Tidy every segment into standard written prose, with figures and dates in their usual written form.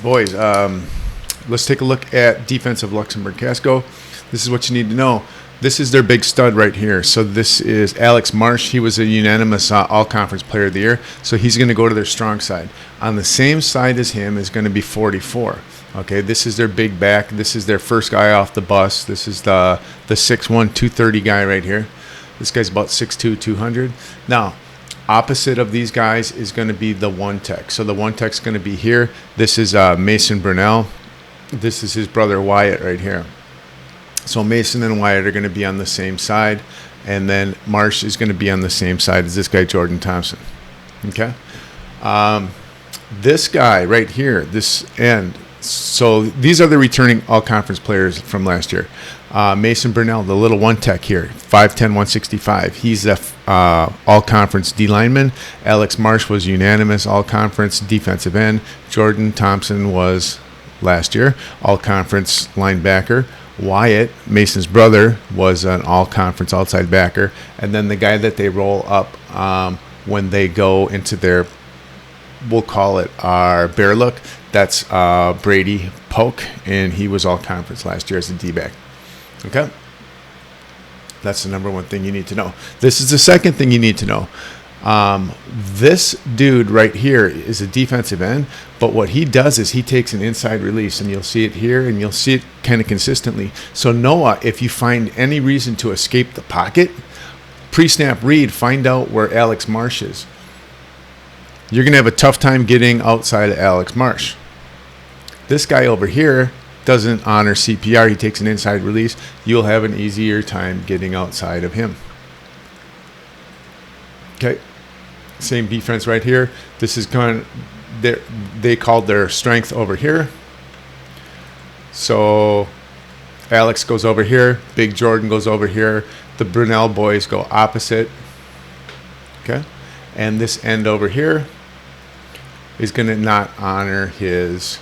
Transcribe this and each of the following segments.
Boys, let's take a look at defensive Luxembourg Casco. This is what you need to know. This is their big stud right here. So this is Alex Marsh. He was a unanimous all-conference player of the year. So he's going to go to their strong side. On the same side as him is going to be 44. Okay, this is their big back. This is their first guy off the bus. This is the 6'1", 230 guy right here. This guy's about 6'2", 200. Now, opposite of these guys is going to be the one tech. So the one tech's going to be here. This is Mason Brunel. This is his brother Wyatt right here. So Mason and Wyatt are going to be on the same side, and then Marsh is going to be on the same side as this guy Jordan Thompson. Okay, this guy right here, this end. So these are the returning all-conference players from last year. Mason Brunel, the little one tech here, 5'10", 165. He's a all-conference D lineman. Alex Marsh was unanimous all-conference defensive end. Jordan Thompson was last year all-conference linebacker. Wyatt, Mason's brother, was an all-conference outside backer. And then the guy that they roll up when they go into their, we'll call it our bear look, that's Brady Polk, and he was all-conference last year as a D-back. Okay? That's the number one thing you need to know. This is the second thing you need to know. This dude right here is a defensive end, but what he does is he takes an inside release, and you'll see it here, and you'll see it kind of consistently. So Noah, if you find any reason to escape the pocket, pre-snap read, find out where Alex Marsh is. You're going to have a tough time getting outside of Alex Marsh. This guy over here doesn't honor CPR. He takes an inside release. You'll have an easier time getting outside of him. Okay. Same defense right here. This is kind of, they called their strength over here. So Alex goes over here. Big Jordan goes over here. The Brunel boys go opposite. Okay. And this end over here is going to not honor his,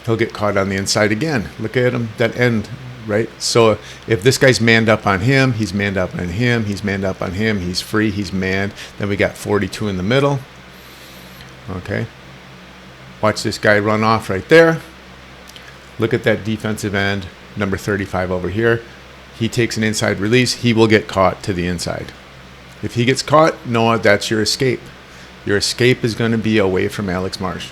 he'll get caught on the inside again. Look at him, that end. Right? So if this guy's manned up on him, he's manned up on him, he's manned up on him, he's free, he's manned. Then we got 42 in the middle. Okay. Watch this guy run off right there. Look at that defensive end, number 35 over here. He takes an inside release. He will get caught to the inside. If he gets caught, Noah, that's your escape. Your escape is going to be away from Alex Marsh.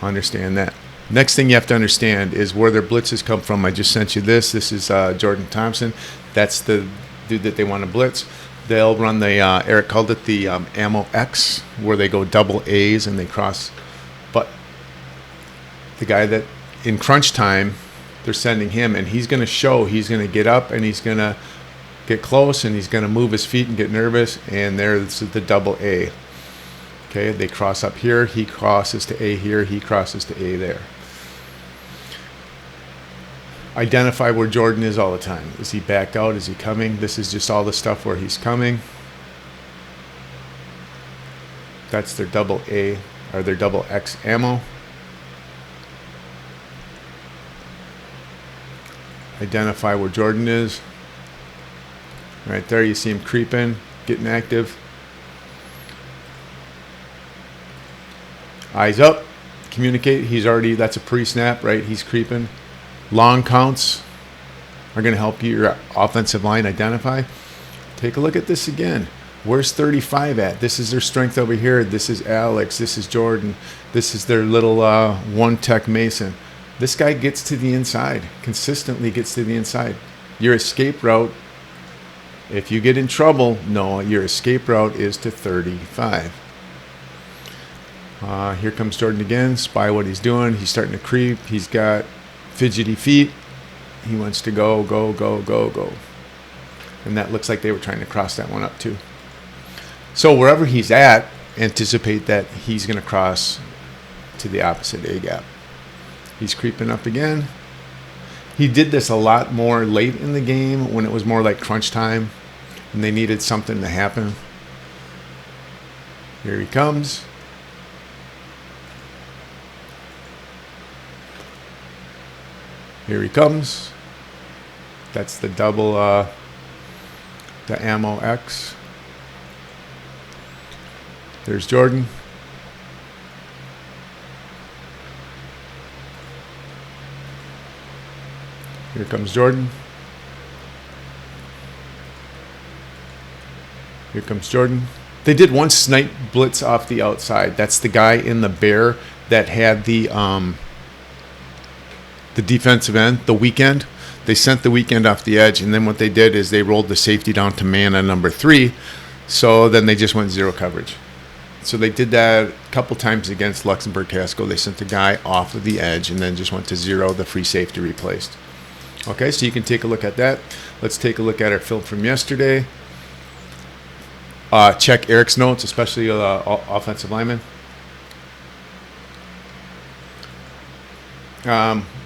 Understand that. Next thing you have to understand is where their blitzes come from. I just sent you this. This is Jordan Thompson. That's the dude that they want to blitz. They'll run the, Eric called it the Ammo X, where they go double A's and they cross. But the guy that in crunch time, they're sending him, and he's going to show, he's going to get up, and he's going to get close, and he's going to move his feet and get nervous, and there's the double A. Okay, they cross up here. He crosses to A here. He crosses to A there. Identify where Jordan is all the time. Is he back out? Is he coming? This is just all the stuff where he's coming. That's their double A or their double X ammo. Identify where Jordan is. Right there, you see him creeping, getting active. Eyes up, communicate. He's already, that's a pre-snap, right? He's creeping. Long counts are going to help your offensive line identify. Take a look at this again. Where's 35 at? This is their strength over here. This is Alex. This is Jordan. This is their little one tech Mason. This guy gets to the inside, consistently gets to the inside. Your escape route, if you get in trouble, no, your escape route is to 35. Here comes Jordan again. Spy what he's doing. He's starting to creep. He's got fidgety feet. He wants to go, go, go, go, go. And that looks like they were trying to cross that one up too. So wherever he's at, anticipate that he's going to cross to the opposite A gap. He's creeping up again. He did this a lot more late in the game when it was more like crunch time and they needed something to happen. Here he comes. Here he comes. That's the double, the Ammo X. There's Jordan. Here comes Jordan. Here comes Jordan. They did one snipe blitz off the outside. That's the guy in the bear that had the defensive end, the weekend. They sent the weekend off the edge, and then what they did is they rolled the safety down to man on number 3. So then they just went zero coverage. So they did that a couple times against Luxembourg Casco. They sent the guy off of the edge and then just went to zero, the free safety replaced. Okay, so you can take a look at that. Let's take a look at our film from yesterday. Check Eric's notes, especially offensive lineman.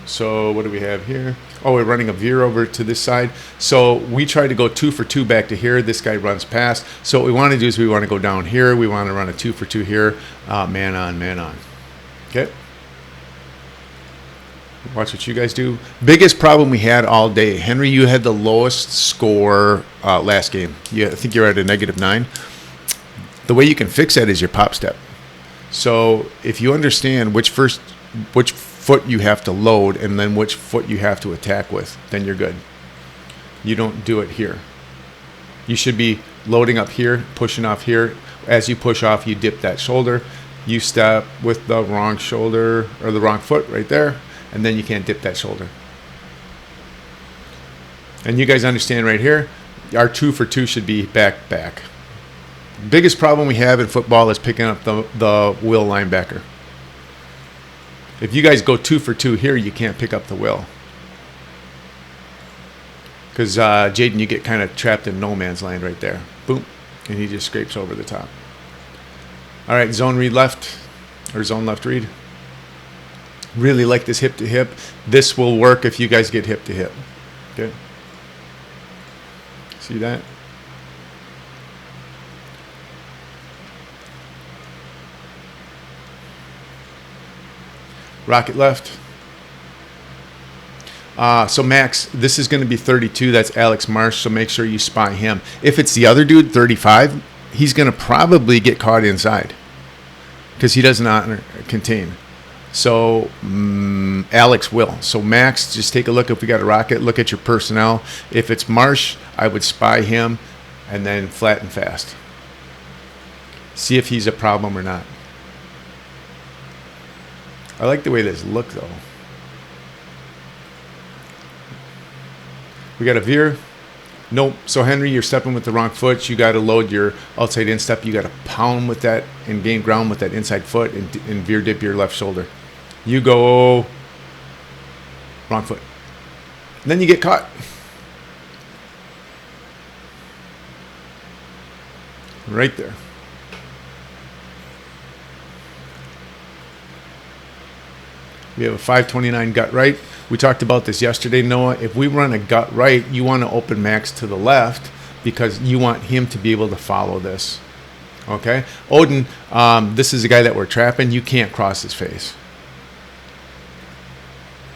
So what do we have here? Oh, we're running a veer over to this side. So we try to go 2 for 2 back to here. This guy runs past. So what we want to do is we want to go down here. We want to run a 2 for 2 here. Man on, man on. Okay. Watch what you guys do. Biggest problem we had all day. Henry, you had the lowest score last game. I think you're at a -9. The way you can fix that is your pop step. So if you understand which foot you have to load and then which foot you have to attack with, then you're good. You don't do it here. You should be loading up here, pushing off here. As you push off, you dip that shoulder. You step with the wrong shoulder or the wrong foot right there, and then you can't dip that shoulder. And you guys understand right here, our 2 for 2 should be back. Biggest problem we have in football is picking up the will linebacker. If you guys go 2 for 2 here, you can't pick up the will. Because Jaden, you get kind of trapped in no man's land right there. Boom. And he just scrapes over the top. All right, zone read left, or zone left read. Really like this hip to hip. This will work if you guys get hip to hip. Okay. See that? Rocket left. So Max, this is going to be 32. That's Alex Marsh, so make sure you spy him. If it's the other dude, 35, he's going to probably get caught inside because he does not contain. So Alex will. So Max, just take a look. If we got a rocket, look at your personnel. If it's Marsh, I would spy him and then flat and fast. See if he's a problem or not. I like the way this look though. We got a veer. Nope. So Henry, you're stepping with the wrong foot. You got to load your outside instep. You got to pound with that and gain ground with that inside foot and veer dip your left shoulder. You go wrong foot. And then you get caught. Right there. We have a 529 gut right. We talked about this yesterday, Noah. If we run a gut right, you want to open Max to the left because you want him to be able to follow this. Okay? Odin, this is a guy that we're trapping. You can't cross his face.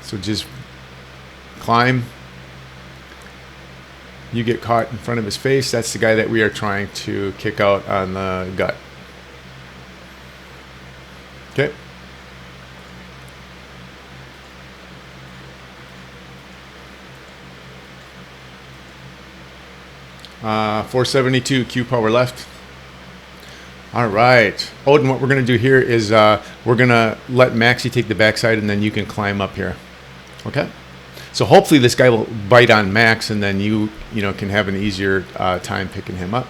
So just climb. You get caught in front of his face. That's the guy that we are trying to kick out on the gut. Okay? 472 Q power left. All right, Odin, what we're going to do here is we're going to let Maxie take the backside and then you can climb up here. Okay? So hopefully this guy will bite on Max and then you can have an easier time picking him up.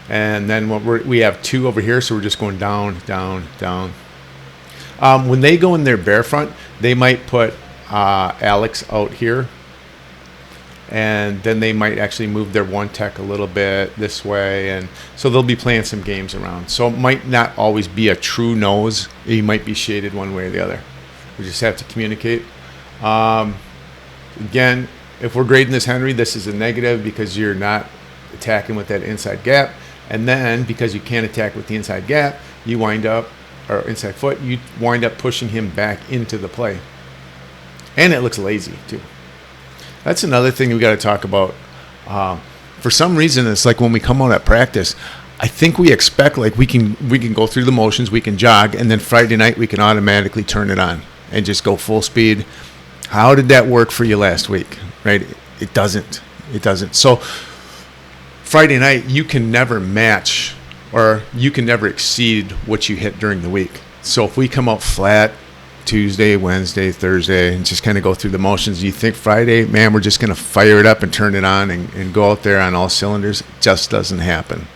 And then we have 2 over here, so we're just going down, down, down. When they go in their bear front, they might put Alex out here. And then they might actually move their one tech a little bit this way. And so they'll be playing some games around. So it might not always be a true nose. He might be shaded one way or the other. We just have to communicate. Again, if we're grading this Henry, this is a negative because you're not attacking with that inside gap. And then because you can't attack with the inside gap, you wind up, or inside foot, you wind up pushing him back into the play. And it looks lazy too. That's another thing we got to talk about. For some reason, it's like when we come out at practice, I think we expect like we can go through the motions, we can jog, and then Friday night we can automatically turn it on and just go full speed. How did that work for you last week? Right? It doesn't. It doesn't. So Friday night, you can never match or you can never exceed what you hit during the week. So if we come out flat Tuesday, Wednesday, Thursday, and just kind of go through the motions, you think Friday, man, we're just going to fire it up and turn it on and go out there on all cylinders. It just doesn't happen.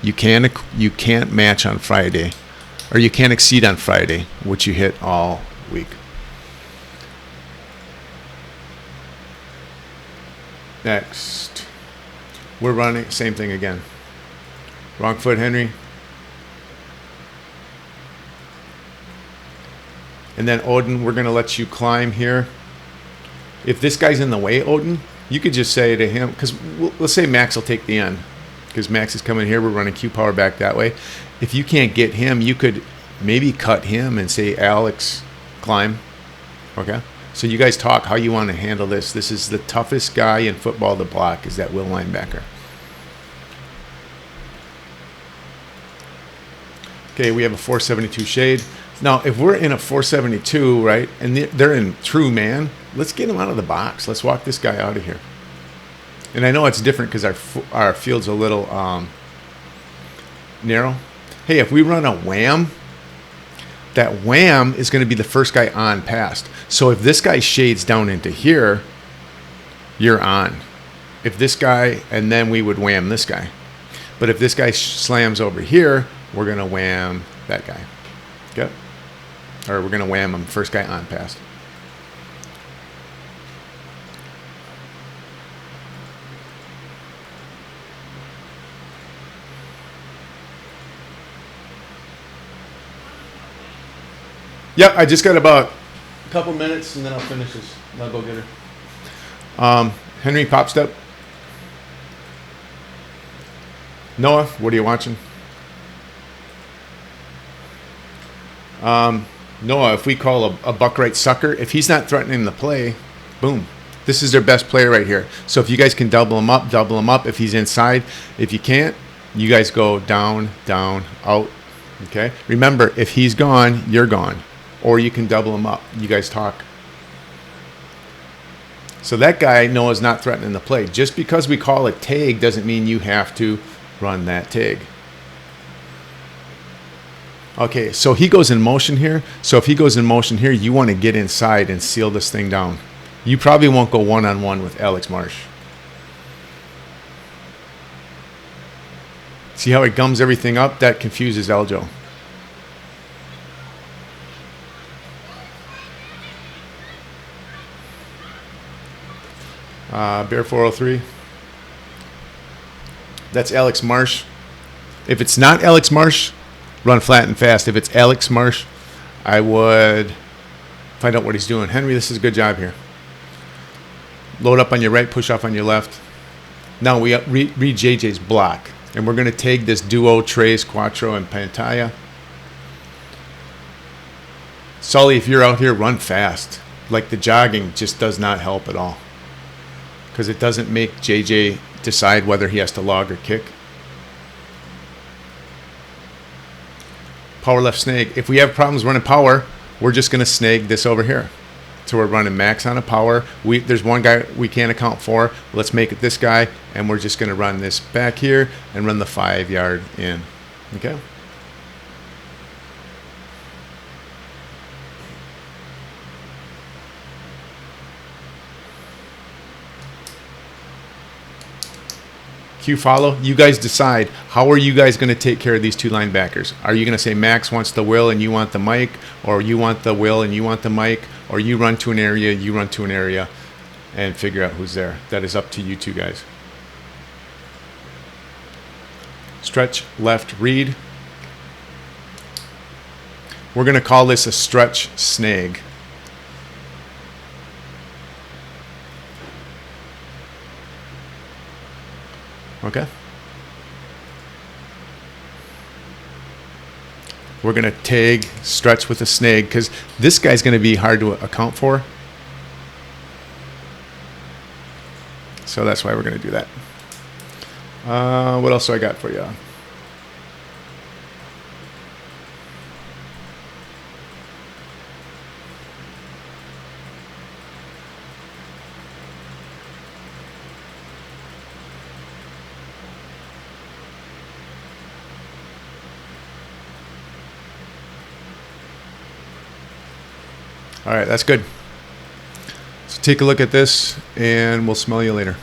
You can't match on Friday, or you can't exceed on Friday what you hit all week. Next, we're running same thing again. Wrong foot, Henry. And then Odin, we're going to let you climb here. If this guy's in the way, Odin, you could just say to him, because let's say Max will take the end, because Max is coming here. We're running Q power back that way. If you can't get him, you could maybe cut him and say, Alex, climb. Okay? So you guys talk how you want to handle this. This is the toughest guy in football to block, is that will linebacker. Okay, we have a 472 shade. Now, if we're in a 472, right, and they're in true man, let's get them out of the box. Let's walk this guy out of here. And I know it's different because our field's a little narrow. Hey, if we run a wham, that wham is going to be the first guy on past. So if this guy shades down into here, you're on. If this guy, and then we would wham this guy. But if this guy slams over here, we're going to wham that guy. Okay? Or we're going to wham him, first guy on past. Yep, I just got about a couple minutes and then I'll finish this. I'll go get her. Henry, pop step. Noah, what are you watching? Noah, if we call a buck right sucker, if he's not threatening the play, boom. This is their best player right here. So if you guys can double him up, double him up. If he's inside, if you can't, you guys go down, down, out. Okay? Remember, if he's gone, you're gone. Or you can double him up. You guys talk. So that guy, Noah's not threatening the play. Just because we call it tag doesn't mean you have to run that tag. Okay, so he goes in motion here. So if he goes in motion here, you want to get inside and seal this thing down. You probably won't go one-on-one with Alex Marsh. See how he gums everything up? That confuses Eljo. Bear 403. That's Alex Marsh. If it's not Alex Marsh, run flat and fast. If it's Alex Marsh, I would find out what he's doing. Henry, this is a good job here. Load up on your right, push off on your left. Now we read JJ's block. And we're going to take this duo, Trace, Quattro, and Pantaya. Sully, if you're out here, run fast. Like the jogging just does not help at all. Because it doesn't make JJ decide whether he has to log or kick. Power left snag. If we have problems running power, we're just going to snag this over here. So we're running max on a power. There's one guy we can't account for. Let's make it this guy. And we're just going to run this back here and run the 5 yard in. Okay? Q follow. You guys decide. How are you guys going to take care of these two linebackers? Are you going to say Max wants the will and you want the mic? Or you want the will and you want the mic? Or you run to an area, you run to an area, and figure out who's there. That is up to you two guys. Stretch, left, read. We're going to call this a stretch snag. Okay? We're going to tag stretch with a snag because this guy's going to be hard to account for. So that's why we're going to do that. What else do I got for you? All right, that's good. So take a look at this, and we'll smell you later.